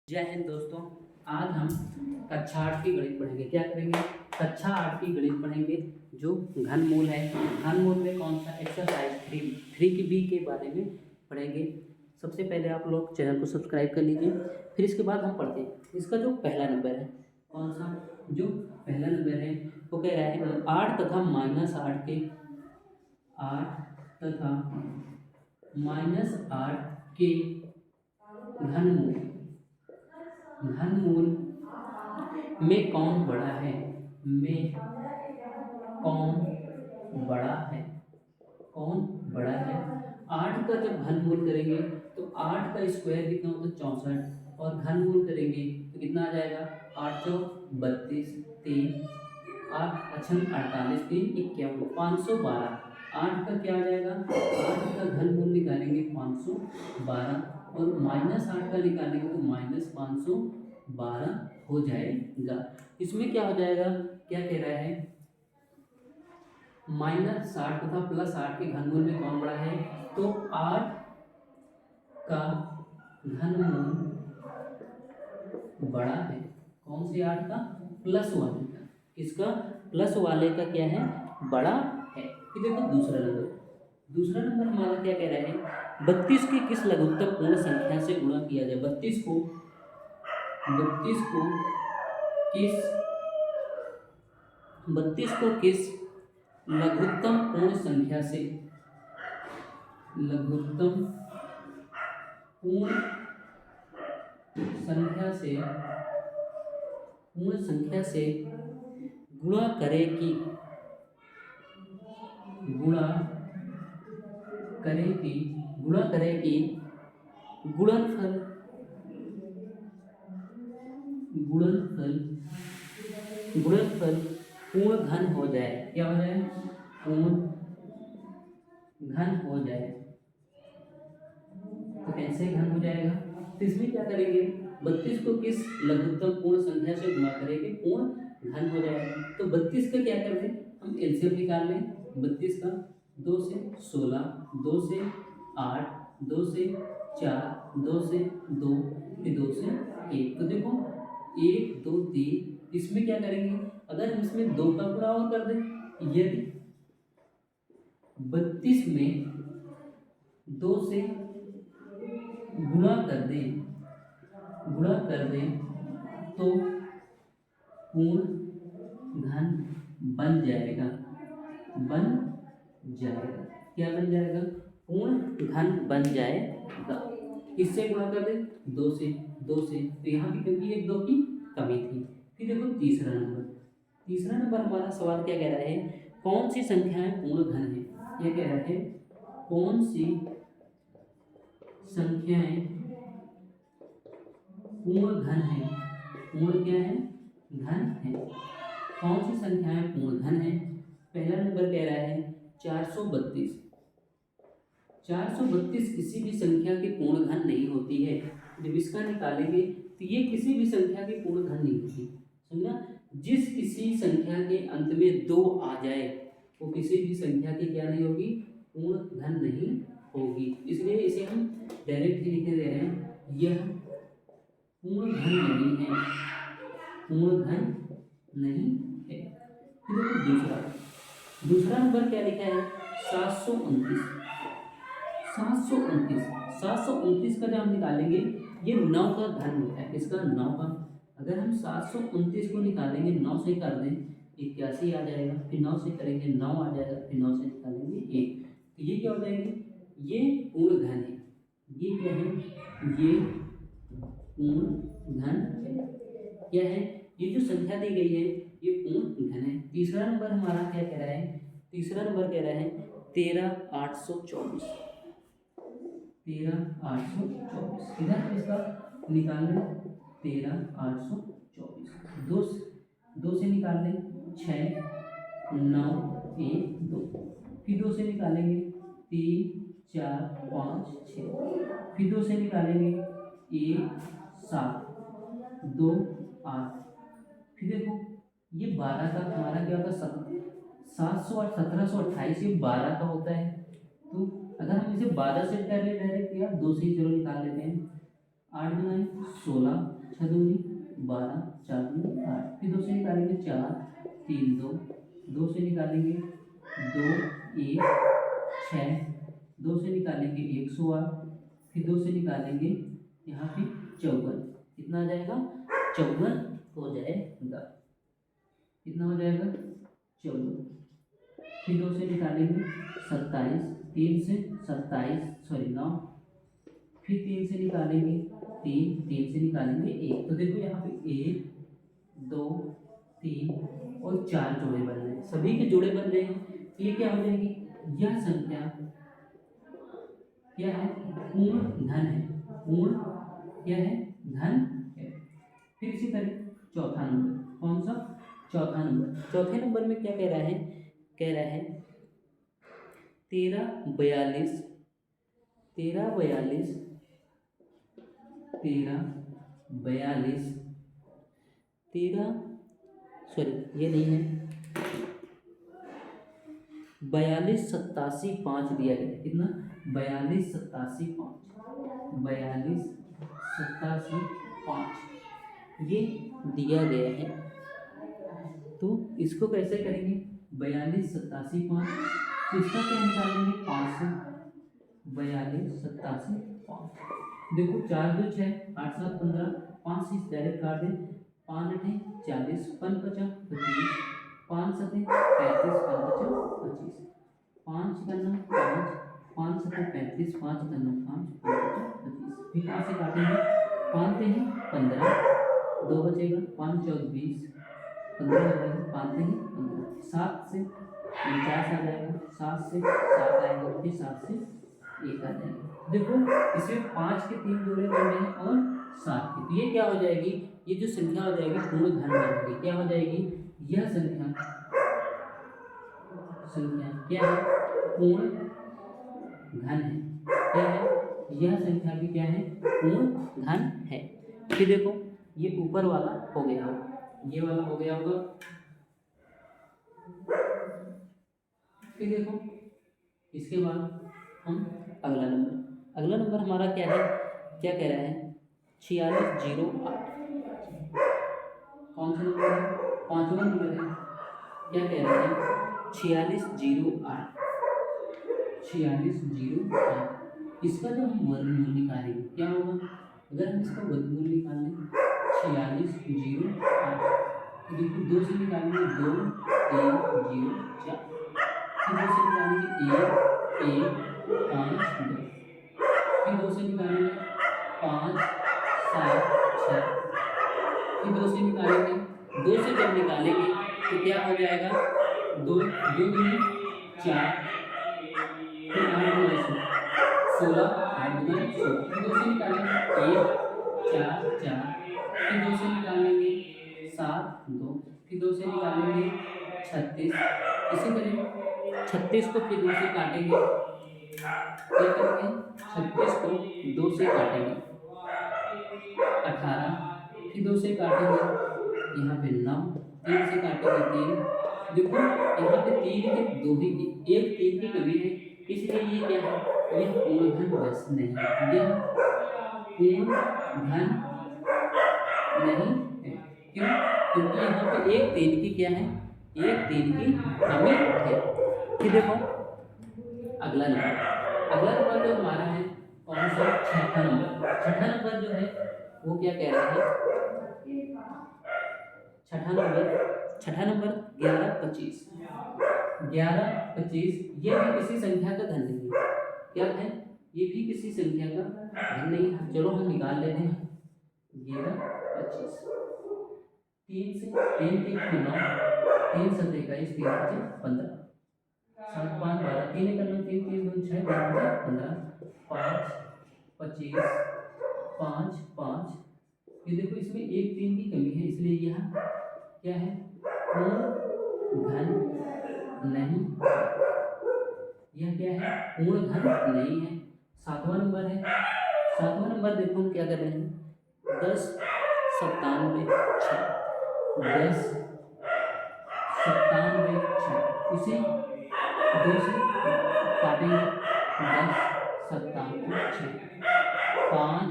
जय हिंद दोस्तों। आज हम कक्षा 8 की गणित पढ़ेंगे। क्या करेंगे? कक्षा 8 की गणित पढ़ेंगे जो घनमूल है। घनमूल में कौन सा एक्सरसाइज 3 की बी के बारे में पढ़ेंगे। सबसे पहले आप लोग चैनल को सब्सक्राइब कर लीजिए, फिर इसके बाद हम पढ़ते हैं। इसका जो पहला नंबर है, कौन सा जो पहला नंबर है वो कह रहा है 8 तथा -8 के 8 तथा -8 के घनमूल में कौन बड़ा है? में कौन बड़ा है? कौन बड़ा है? 8 का जब घनमूल करेंगे तो 8 का स्क्वायर कितना होता है? 64। और घनमूल करेंगे तो कितना आ जाएगा? 8 चौक 32, 3 8 अच्छम 48, 3 51, 512। 8 का क्या आ जाएगा? 8 का घनमूल निकालेंगे 512 और -8 का निकालेंगे तो -512 हो जाएगा। इसमें क्या हो जाएगा? क्या कह रहा है? -60 तथा +8 के घनमूल में कौन बड़ा है? तो 8 का घनमूल बड़ा है। कौन से 8 का? प्लस वाले का। किसका? प्लस वाले का क्या है? बड़ा है। फिर देखो दूसरा नंबर हमारा क्या कह रहा है? 32 की किस लघुत्तम पूर्ण संख्या से गुणा किया जाए? 32 को किस लघुत्तम पूर्ण संख्या से गुणा करेगी गुणनफल पूर्ण घन हो जाए। क्या हो जाए? पूर्ण घन हो जाए। तो कैसे घन हो जाएगा? तो इसमें क्या करेंगे? 32 को किस लघुत्तम पूर्ण संख्या से गुणा करेंगे पूर्ण घन हो जाएगा। तो 32 का क्या कर दें? हम एलसीएम निकाल लें। 32 का 2 से 16, 2 से 8, 2 से 4, 2 से 2, फिर 2 से 1। तो देखो 1 2 3। इसमें क्या करेंगे? अगर हम इसमें 2 का गुणा और कर दें, यदि 32 में 2 से गुणा कर दें तो पूर्ण घन बन जाएगा। क्या बन जाएगा? पूर्ण घन बन जाएगा। किससे गुणा कर दें? 2 से। तो यहाँ भी क्योंकि 1 2 की कमी थी। फिर देखो तीसरा नंबर हमारा सवाल क्या कह रहा है? कौन सी संख्याएं पूर्ण घन है? ये कह रहा है कौन सी संख्याएं पूर्ण घन है? पूर्ण क्या है? घन है। कौन सी संख्याएं पूर्ण घन है? पहला नंबर कह रहा है 432। 432 किसी भी संख्या की पूर्ण घन नहीं होती है। जब इसका निकालेंगे तो ये किसी भी संख्या की पूर्ण घन नहीं होती। समझा? जिस किसी संख्या के अंत में 2 आ जाए वो किसी भी संख्या की क्या नहीं होगी? पूर्ण घन नहीं होगी। इसलिए इसे हम डायरेक्ट ही लिखने दे रहे हैं, यह पूर्ण घन नहीं है। फिर देखो दूसरा नंबर क्या लिखा है? 729। 729 का जब हम निकालेंगे ये 9 का घन होता है। इसका 9 का अगर हम 729 को निकालेंगे 9 से कर दें 81 आ जाएगा। फिर 9 से करेंगे 9 आ जाएगा। फिर 9 से निकालेंगे 1। तो ये क्या हो जाएगी? ये पूर्ण घन है। ये क्या है? ये पूर्ण घन है। क्या है? ये जो संख्या दी गई है ये पूर्ण घन है। तीसरा नंबर हमारा क्या कह रहा है? तीसरा नंबर कह रहा है 13824। 13824 इधर हम इसका निकाल लें। 13824 दो से निकाल लें 6 9 1 2। फिर 2 से निकालेंगे 3 4 5 6। फिर 2 से निकालेंगे 1 7 2 8। फिर देखो ये 12 का हमारा क्या होता है? 700 और 1728 ये 12 का होता है। तो अगर हम इसे 12 से कर ले डायरेक्ट या 2 से ही चलो निकाल लेते हैं। 8 दूनी 16, 6 दूनी 12, 4 दूनी 8। फिर 2 से निकालेंगे 4, 3 2, 2 से निकालेंगे 2 1 6, 2 से निकालेंगे 108, फिर 2 से निकालेंगे यहाँ पे 54। कितना आ जाएगा? 54 हो जाएगा। कितना हो जाएगा? 54। फिर 2 से निकालेंगे 27, 3 से 27 सॉरी 9, फिर 3 से निकालेंगे 3, 3 से निकालेंगे 1। तो देखो यहाँ पे 1 2 3 और 4 जोड़े बन रहे हैं, सभी के जोड़े बन रहे हैं। तो ये क्या हो जाएगी? यह संख्या क्या है? पूर्ण धन है। पूर्ण क्या है? धन है। फिर इसी तरह चौथा नंबर, कौन सा? चौथा नंबर। चौथे नंबर में क्या कह रहा है? कह रहा है 13 42, 13 42, 13 42, 13 सॉरी ये नहीं है, 42 87 5 दिया गया। कितना? 42 87 5, 42 87 5 ये दिया गया है। तो इसको कैसे करेंगे? 42 87 5, तो इसका क्या निकालेंगे? 5 से 42 87 5। देखो 4 2 6, 8 7 15, 5 से डायरेक्ट काट दें। 5 8 40, 5 5 25, 5 7 35, 5 5 25, 5 1 5, 5 7 35, 5 1 5, 5 5 25। फिर 5 से काटेंगे, 5 3 15, 2 बचेगा, 5 4 20, 15 हो जाएगा, 5 3 15, 7 से 49 आ जाएगा, 7 से 7 आएगा, फिर 7 से 1 आ जाएगा। देखो इसमें 5 के 3 जोड़े बन रहे हैं और 7 के, तो ये क्या हो जाएगी? ये जो संख्या हो जाएगी पूर्ण धन बनेगी। क्या हो जाएगी? यह संख्या क्या है? पूर्ण धन है। क्या है? यह संख्या भी क्या है? पूर्ण धन है। फिर देखो ये ऊपर वाला हो गया होगा, ये वाला हो गया होगा। फिर देखो इसके बाद हम अगला नंबर हमारा क्या है? क्या कह रहा है? 4608। कौन सा नंबर है? 5वां नंबर है। क्या कह रहा है? 4608, 4608। इसका जब हम वर्गमूल निकालेंगे क्या होगा? अगर हम इसका वर्गमूल निकालें 4608, तो देखो 2 से निकालेंगे 2 3 0 4, फिर 2 से निकालेंगे 1 1 5 2, फिर 2 से निकालेंगे 5 7 6, फिर 2 से निकालेंगे, 2 से जब निकालेंगे तो क्या हो जाएगा? 2 2 दूनी 4, फिर 8 दूनी 16, 8 दूनी 16, फिर 2 से निकालेंगे 1 4 4, फिर 2 से निकालेंगे 7 2, फिर 2 से निकालेंगे 36। इसी तरह 36 को फिर 2 से काटेंगे, क्या करेंगे? 36 को 2 से काटेंगे 18, फिर 2 से काटेंगे यहाँ पे 9, 3 से काटेंगे 3। देखो यहाँ पे 3 के 2 ही, एक 3 की कमी है, इसलिए ये क्या है? यह पूर्ण धन बस नहीं, यह पूर्ण धन नहीं है। क्यों? क्योंकि यहाँ पे एक 3 की क्या है? एक 3 की कमी है। फिर देखो अगला नंबर जो हमारा है कौन सा? छठा नंबर। छठा नंबर जो है वो क्या कह रहा है? छठा नंबर 11 25, 11 25 ये भी किसी संख्या का धन नहीं है। क्या है? ये भी किसी संख्या का धन नहीं है। चलो हम निकाल लेते हैं 11 25। 3 से 3 3 9, 3 7 21, 3 5 15, 7 5 12, 3 1 9 3 3 2 6 3 15, 5 25 5 5। ये देखो इसमें एक 3 की कमी है, इसलिए यह क्या है? पूर्ण धन नहीं। यह क्या है? पूर्ण धन नहीं है। 7वां नंबर है। 7वां नंबर देखो हम क्या कर रहे हैं? 10 97 6, 10 97 6, इसे 2 से काटेंगे 10 97 6, 5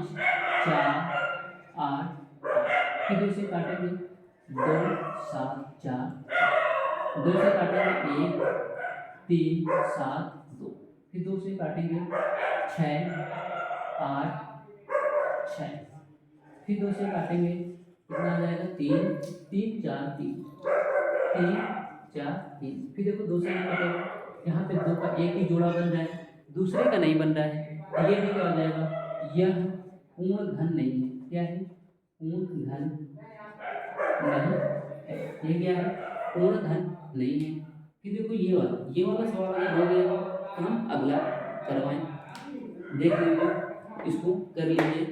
4 8 फिर 2 से काटेंगे 2 7 4 2 से काटेंगे 1 3 7 2 फिर 2 से काटेंगे 6 8 6 फिर 2 से काटेंगे कितना आ जाएगा 3 3 4 3 3 4 3 फिर देखो 2 से नहीं कटेगा यहाँ पे 2 का एक ही जोड़ा बन रहा है दूसरे का नहीं बन रहा है ये भी क्या हो जाएगा यह पूर्ण घन नहीं है क्या है पूर्ण घन नहीं है ये क्या है पूर्ण घन नहीं है फिर देखो ये वाला सवाल अगर हो गया तो हम अगला करवाएं देख लीजिए इसको कर लीजिए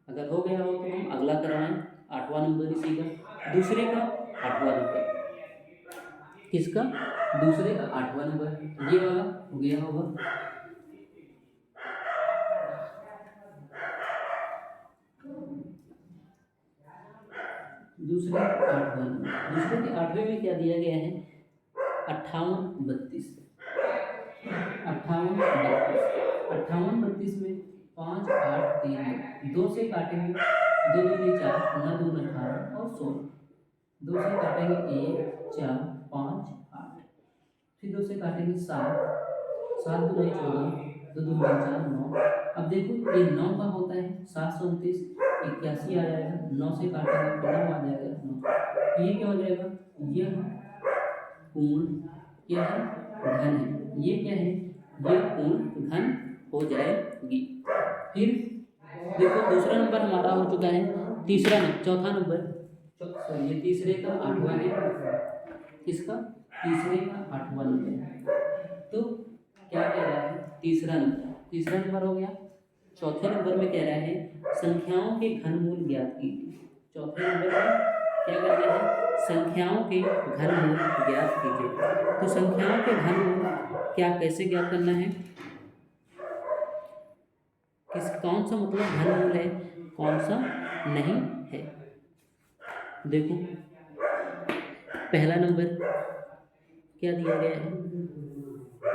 अगर हो गया हो तो हम अगला करवाएं 8वां नंबर इसी का दूसरे का 8वां नंबर किसका दूसरे का 8वां नंबर ये वाला हो गया होगा दूसरे 8वां नंबर दूसरे के 8वें में क्या दिया गया है 58 32 58 32 में 5 8 3 2 से काटेंगे 2 दूनी 4 9 दूनी 18 और 16 2 से काटेंगे 1 4 5 8 फिर 2 से काटेंगे 7 7 दूनी 14 2 दूनी 4 9 अब देखो ये 9 का होता है 729 81 आ जाएगा 9 से काटेंगे तो 9 आ जाएगा 9 ये क्या हो जाएगा यह पूर्ण क्या है घन है ये क्या है ये पूर्ण घन हो जाएगी फिर देखो दूसरा नंबर हमारा हो चुका है तीसरा चौथा नंबर ये तीसरे का 8वां है किसका तीसरे का 8वां नंबर तो क्या कह रहा है तीसरा नंबर हो गया चौथे नंबर में कह रहा है संख्याओं के घनमूल ज्ञात कीजिए चौथे नंबर में क्या करना है संख्याओं के घनमूल ज्ञात कीजिए तो संख्याओं के घनमूल क्या कैसे ज्ञात करना है कौन सा मतलब घनमूल है कौन सा नहीं है देखो पहला नंबर क्या दिया गया है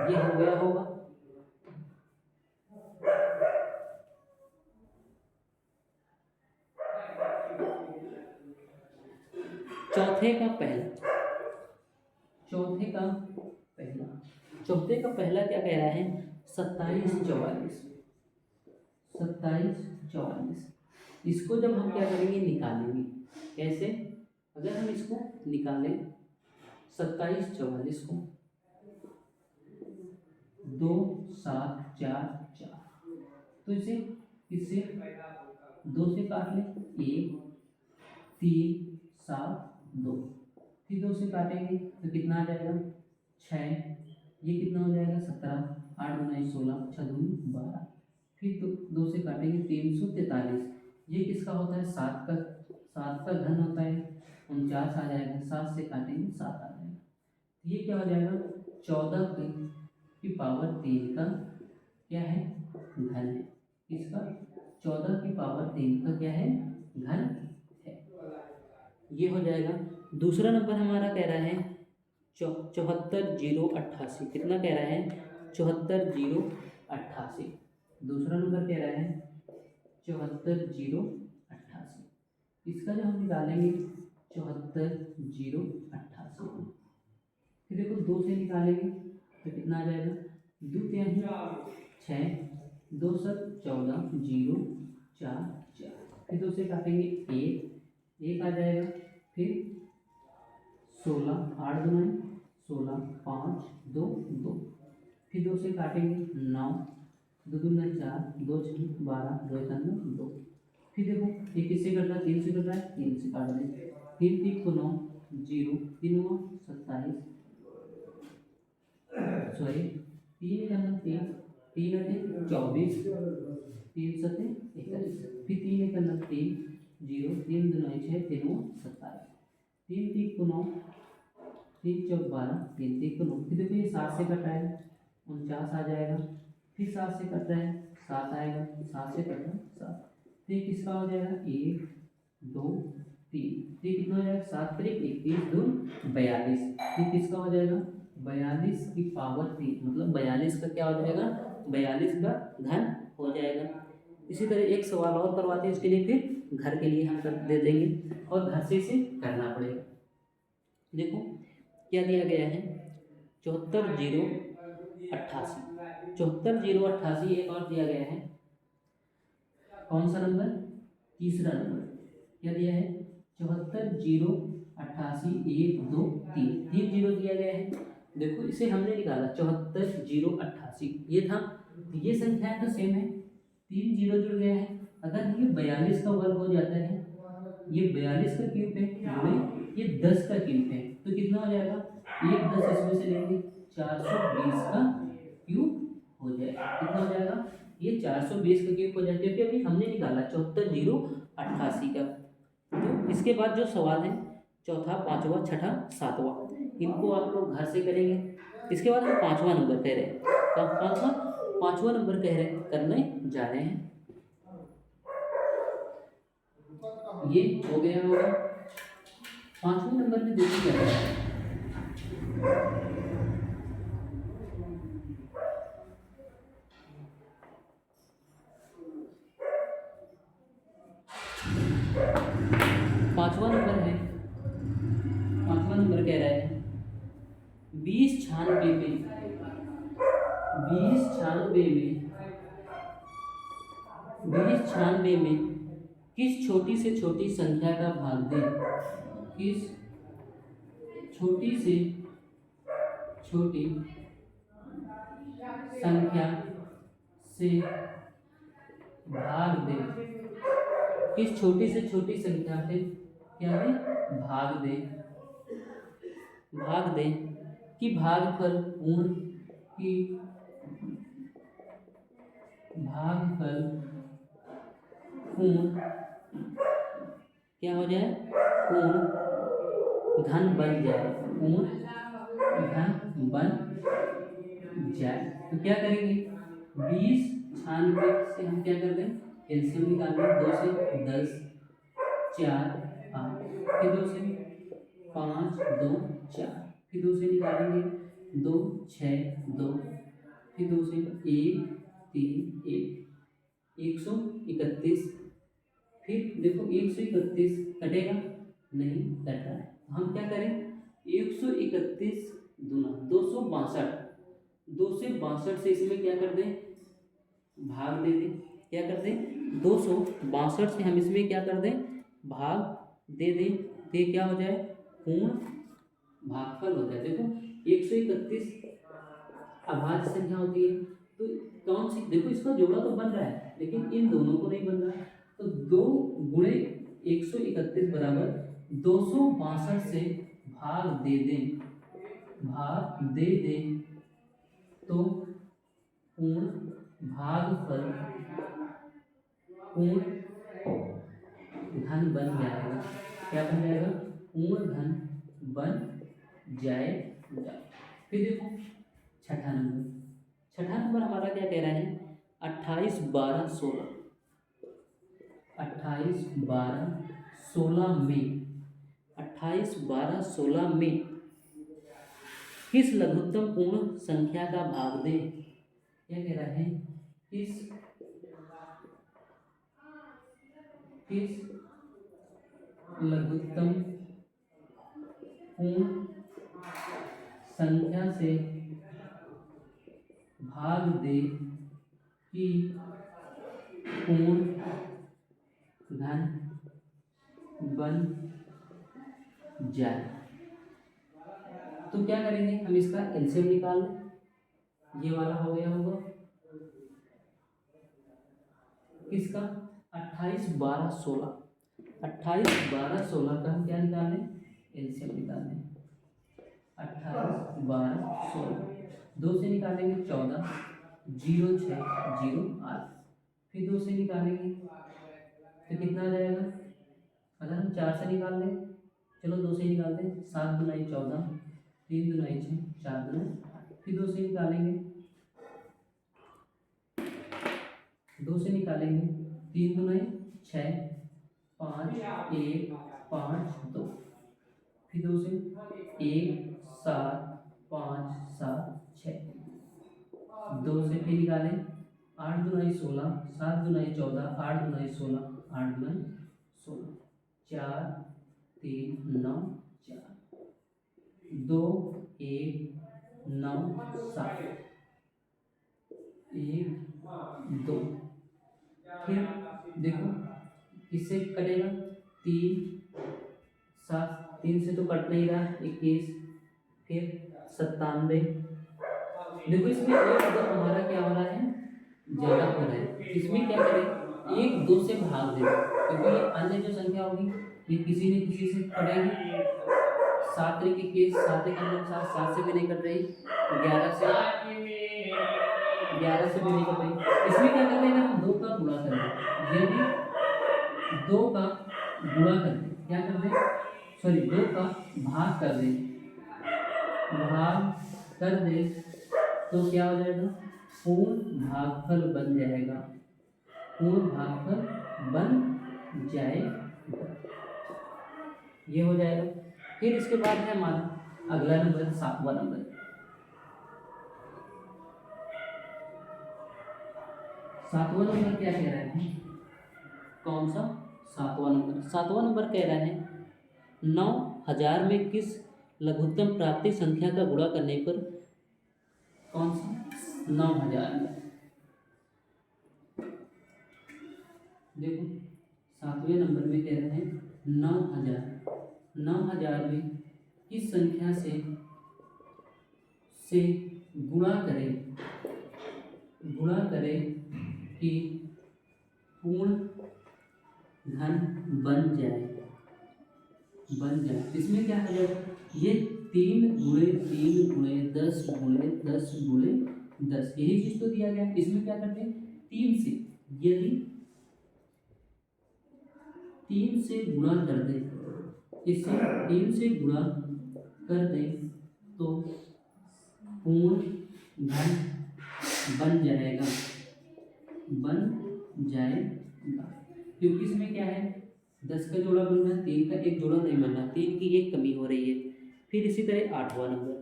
ये हो गया होगा चौथे का पहला क्या कह रहा है 27 44 इसको जब हम क्या करेंगे निकालेंगे कैसे अगर हम इसको निकालें 27 44 को 2 7 4 4 तो इसे 2 से काट लें 1 3 7 2 फिर 2 से काटेंगे तो कितना आ जाएगा 6 ये कितना हो जाएगा 17 8 9 16 6 2 12 फिर 2 से काटेंगे 343 ये किसका होता है 7 का घन होता है 49 आ जाएगा 7 से काटेंगे 7 आ जाएगा ये क्या हो जाएगा 14 की पावर 3 का क्या है घन है इसका 14 की पावर 3 का क्या है घन है ये हो जाएगा दूसरा नंबर हमारा कह रहा है 74,088 कितना कह रहा है 74,088 दूसरा नंबर कह रहा है 74,088 इसका जो हम निकालेंगे 74,088 फिर देखो 2 से निकालेंगे तो कितना आ जाएगा 2 3 6 2 7 14 0 4 4 फिर 2 से काटेंगे 1 आ जाएगा फिर 16 8 2 16 5 2 2 फिर 2 से काटेंगे 9 2 2 4 2 6 12 2 1 2 फिर देखो ये किससे कट रहा है 3 से कट रहा है 3 से काट दें 3 3 को 9 0 3 27 सॉरी 3 करना 3 3 24 3 7 21 फिर 3 करना 3 0 3 2 6 3 27 3 3 को 9 3 4 12 3 3 को 9 फिर देखो ये 7 से कट रहा है 49 आ जाएगा फिर 7 से कट रहा है 7 आएगा 7 से कट रहा है 7 तो ये किसका हो जाएगा 1 2 3 ये कितना हो जाएगा 7 3 21 2 42 ये किसका हो जाएगा 42 की पावर 3 मतलब 42 का क्या हो जाएगा 42 का घन हो जाएगा इसी तरह एक सवाल और करवाते हैं, इसके लिए फिर घर के लिए हम कर दे देंगे और घर से इसे करना पड़ेगा। देखो क्या दिया गया है, 74,088, 74,088। एक और दिया गया है, कौन सा नंबर, तीसरा नंबर। क्या दिया है, 74,088, 1 2 3, 3 जीरो दिया गया है। देखो इसे हमने निकाला 74,088, ये था, ये संख्या तो सेम है, 3 जीरो जुड़ गया है। अगर ये 42 का वर्ग हो जाता है, ये 42 का क्यूब है गुणे ये 10 का क्यूब है, तो कितना हो जाएगा, 1 10 इसमें से लेंगे 420 का क्यूब हो जाएगा। कितना हो जाएगा, ये 420 का क्यूब हो जाएगा, क्योंकि अभी हमने निकाला 74,088 का। तो इसके बाद जो सवाल है, चौथा, पांचवा, छठा, सातवां, इनको आप लोग घर से करेंगे। इसके बाद हम पांचवा नंबर कह रहे हैं, पांचवा नंबर कह रहे हैं, करने जा रहे हैं। ये हो गया होगा। पांचवें नंबर में देखिए क्या है, पांचवा नंबर है, पांचवा नंबर कह रहा है 2096 में, 2096 में किस छोटी से छोटी संख्या का भाग दें, किस छोटी से छोटी संख्या से भाग दें, किस छोटी से छोटी संख्या से क्या दें, भाग दें, कि भागफल पूर्ण, की भागफल पूर्ण क्या हो जाए, पूर्ण घन बन जाए, पूर्ण घन बन जाए। तो क्या करेंगे, 2096 से हम क्या कर दें, एलसीएम निकालेंगे, 2 से 10, 4 8, फिर 2 से 5 2 4, फिर 2 से निकालेंगे 2 6 2, फिर 2 से 1 3 1, 131। फिर देखो 131 कटेगा नहीं, कट रहा है, हम क्या करें, 131 दूना 262, 262 से इसमें क्या कर दें, भाग दे दें, क्या कर दें, 262 से हम इसमें क्या कर दें, भाग दे दें, तो क्या हो जाए, पूर्ण भागफल हो जाए। देखो 131 अभाज्य संख्या होती है, तो कौन सी, देखो इसका जोड़ा तो बन रहा है लेकिन इन दोनों को नहीं बन रहा है, तो 2 गुणे 131 बराबर 262 से भाग दे दें, तो पूर्ण भागफल पूर्ण घन बन जाएगा। क्या बन जाएगा, पूर्ण घन बन जाएगा। फिर देखो छठा नंबर हमारा क्या कह रहा है, 28 12 16, 28 12 16 में, 28 12 16 में किस लघुत्तम पूर्ण संख्या का भाग दें, क्या कह रहा है, किस लघुत्तम पूर्ण संख्या से भाग दे कि पूर्ण घन बन जाए। तो क्या करेंगे, हम इसका एलसीएम निकाल लें, ये वाला हो गया होगा किसका, 28 12 16, 28 12 16 का हम क्या निकाल लें, एलसीएम निकाल लें, 28 12 16, 2 से निकालेंगे 14, 0 6 0 8, फिर 2 से निकालेंगे तो कितना आ जाएगा, अगर हम 4 से निकाल लें, चलो 2 से निकालते हैं, 7 दुनाई 14, 3 दुनाई 6, 4 दुनाई 8, फिर 2 से निकालेंगे, 2 से निकालेंगे 3 दुनाई 6, 5 1 5 2, फिर 2 से 1 7 5 7 6, 2 से फिर निकालें 8 दूनी 16, 7 दूनी 14, 8 दूनी 16, 8 दूनी 16, 4 3 9 4, 2 1 9 7, 1 2। फिर देखो किससे कटेगा, 3 7, 3 से तो कट नहीं रहा, 21, फिर 97। देखो इसमें एक अगर हमारा क्या हो रहा है, ज़्यादा हो रहा है, इसमें क्या करें, 1 2 से भाग दे, क्योंकि ये अन्य जो संख्या होगी ये किसी न किसी से कटेगी। 7 3 21, 7 1 7, 7 से भी नहीं कट रही, 11 से भी नहीं कट रही। इसमें क्या कर देगा, हम 2 का गुणा कर दें, यदि 2 का गुणा कर दें, क्या कर दें, सॉरी 2 का भाग कर दें, तो क्या हो जाएगा, पूर्ण भागफल बन जाएगा, पूर्ण भागफल बन जाएगा, ये हो जाएगा। फिर इसके बाद है हमारा अगला नंबर, 7वां नंबर। 7वां नंबर क्या कह रहा है, कौन सा 7वां नंबर, 7वां नंबर कह रहा है 9000 में किस लघुत्तम प्राप्ति संख्या का गुणा करने पर, कौन सा 9000 में, देखो 7वें नंबर में कह रहे हैं 9000 में किस संख्या से गुणा करें कि पूर्ण घन बन जाए। इसमें क्या है, ये 3 गुणे 3 गुणे 10 गुणे 10 गुणे 10, यही चीज तो दिया गया। इसमें क्या करते हैं, 3 से, यदि 3 से गुणा कर दे, इसे 3 से गुणा कर दे तो पूर्ण घन बन जाएगा, क्योंकि इसमें क्या है, 10 का जोड़ा बनना है, 3 का एक जोड़ा नहीं बनना, 3 की एक कमी हो रही है। फिर इसी तरह 8वां नंबर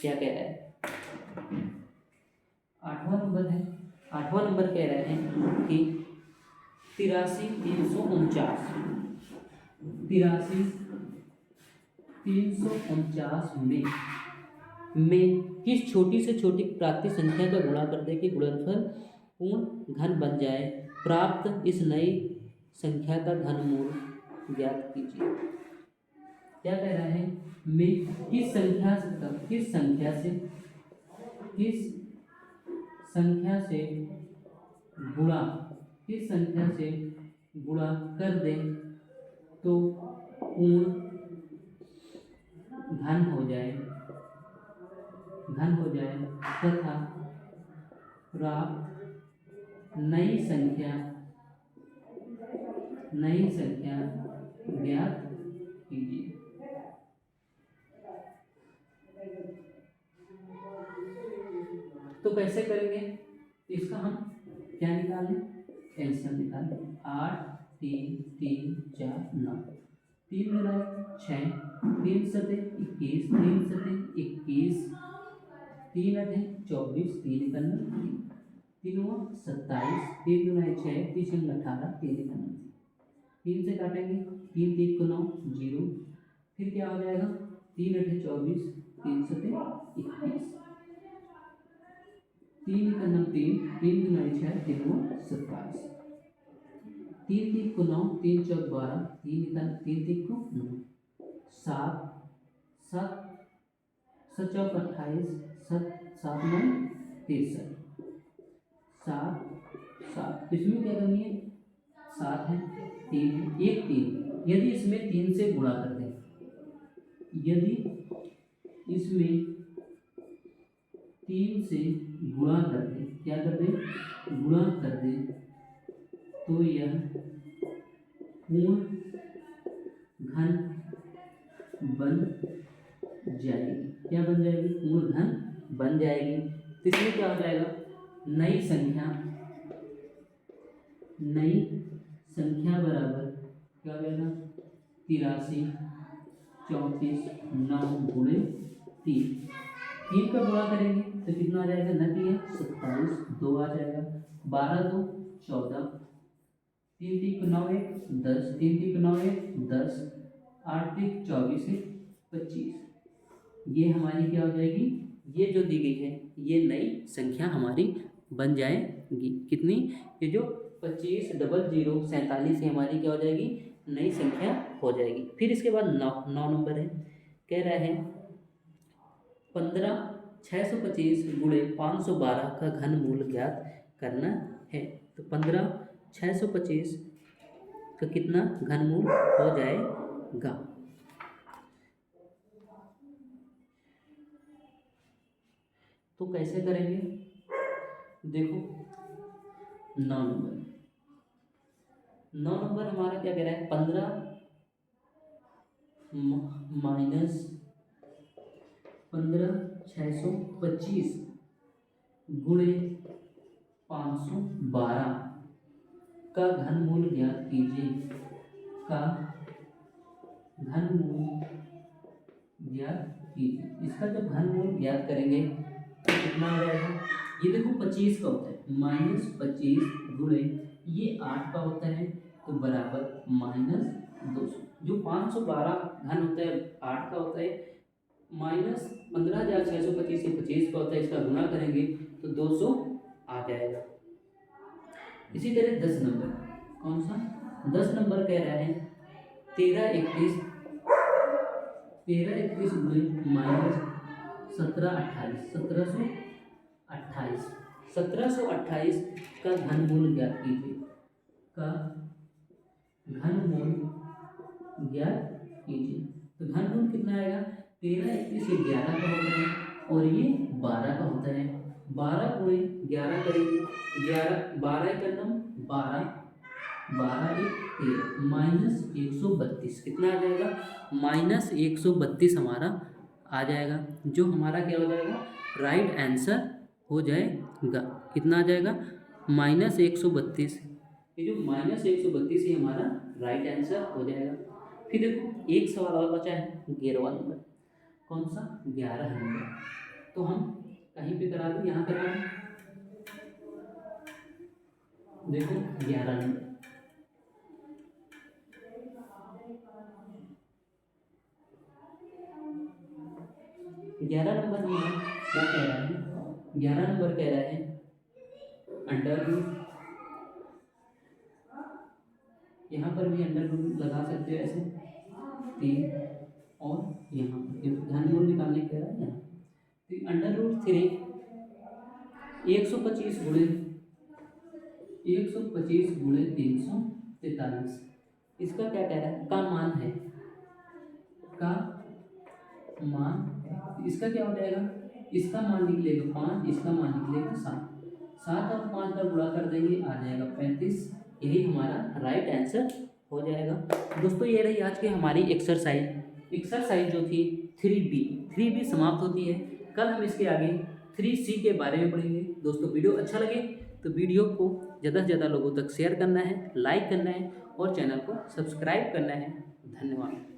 क्या कह रहा है, 8वां नंबर कह रहे हैं कि 83 349 में किस छोटी से छोटी प्राप्ति संख्या का गुणा कर दे कि गुणनफल पूर्ण घन बन जाए, प्राप्त इस नई संख्या का घनमूल ज्ञात कीजिए। क्या कह रहा है, मैं किस संख्या से गुणा कर दे तो पूर्ण घन हो जाए तथा प्राप्त नई संख्या ज्ञात कीजिए। तो कैसे करेंगे, इसका हम क्या निकालें, एलसीएम निकालें। 8 3 3 4 9, 3 गुना 6, 3 सते 21, 3 सते 21, 3 अठे 24, 3 इकन 3 हुआ 27, 3 गुना 6, 3 छंग 18, 3 इकन 3 से काटेंगे, 3 3 को 9 0, फिर क्या हो जाएगा, 3 अठे 24, 3 सते 21, 3 इकन 3, 3 गुना 6, 3 हुआ 27, 3 3 को 9, 3 चौक 12, 3 इकन 3 3 को 9, 7 7 7 चौक 28, 7 7 9 63, 7 7, इसमें क्या करनी है, 7 है, 3 है, 1 3, यदि इसमें 3 से गुणा कर दें, यदि इसमें 3 से गुणा कर दें, क्या कर दें, गुणा कर दें, तो यह पूर्ण घन बन जाएगी। क्या बन जाएगी, पूर्ण घन बन जाएगी। तो इसमें क्या हो जाएगा, नई संख्या बराबर क्या हो जाएगा, 83 34 9 गुणे 3 का गुणा करेंगे तो कितना आ जाएगा, न दिया 27, 2 आ जाएगा, 12 2 14, 3 3 9 1 10, 3 3 9 1 10, 8 3 24 25। ये हमारी क्या हो जाएगी, ये जो दी गई है ये नई संख्या हमारी बन जाएगी। कितनी, ये जो 25 00 47 ये हमारी क्या हो जाएगी, नई संख्या हो जाएगी। फिर इसके बाद 9 नंबर है, कह रहा है 15 625 गुणे 512 का घनमूल ज्ञात करना है। तो 15 625 का कितना घनमूल हो जाएगा। तो कैसे करेंगे, देखो 9 नंबर हमारा क्या कह रहा है, 15 माइनस 15 625 गुणे 512 का घनमूल ज्ञात कीजिए, का घनमूल ज्ञात कीजिए। इसका जब घनमूल ज्ञात करेंगे तो कितना आ जाएगा, ये देखो 25 का होता है, -25 गुणे ये 8 का होता है तो बराबर -200। जो 512 घन होता है 8 का होता है, माइनस 15,625 से 25 का होता है, इसका गुणा करेंगे तो 200 आ जाएगा। इसी तरह 10 नंबर, कौन सा 10 नंबर कह रहा है 13 31 गुणे -1728 का घनमूल ज्ञात कीजिए, का घनमूल ज्ञात कीजिए। तो घनमूल कितना आएगा, 13 31 ये 11 का होता है और ये 12 का होता है, 12 गुणे 11 करेंगे, 11 12 का नम 12 12 1 13 -132 कितना आ जाएगा, -132 हमारा आ जाएगा, जो हमारा क्या हो जाएगा, राइट आंसर हो जाएगा। कितना आ जाएगा, -132। ये जो -132 ये हमारा राइट आंसर हो जाएगा। फिर देखो एक सवाल और बचा है 11वां नंबर, कौन सा 11 नंबर। तो हम कहीं पे करा दें, यहाँ करा दें, देखो 11 नंबर, 11 नंबर हमारा क्या कह रहा है, 11 नंबर कह रहा है अंडर रूट, यहाँ पर भी अंडर रूट लगा सकते हो ऐसे 3, और यहाँ पर घनमूल निकालने कह रहा है यहाँ, तो अंडर रूट 3 125 गुणे 343, इसका क्या कह रहा है, का मान है, का मान, इसका क्या हो जाएगा, इसका मान निकलेगा 5, इसका मान निकलेगा 7, 7 और 5 का गुणा कर देंगे आ जाएगा 35, यही हमारा राइट आंसर हो जाएगा। दोस्तों ये रही आज की हमारी एक्सरसाइज जो थी 3B समाप्त होती है। कल हम इसके आगे 3C के बारे में पढ़ेंगे। दोस्तों वीडियो अच्छा लगे तो वीडियो को ज़्यादा से ज़्यादा लोगों तक शेयर करना है, लाइक करना है और चैनल को सब्सक्राइब करना है। धन्यवाद।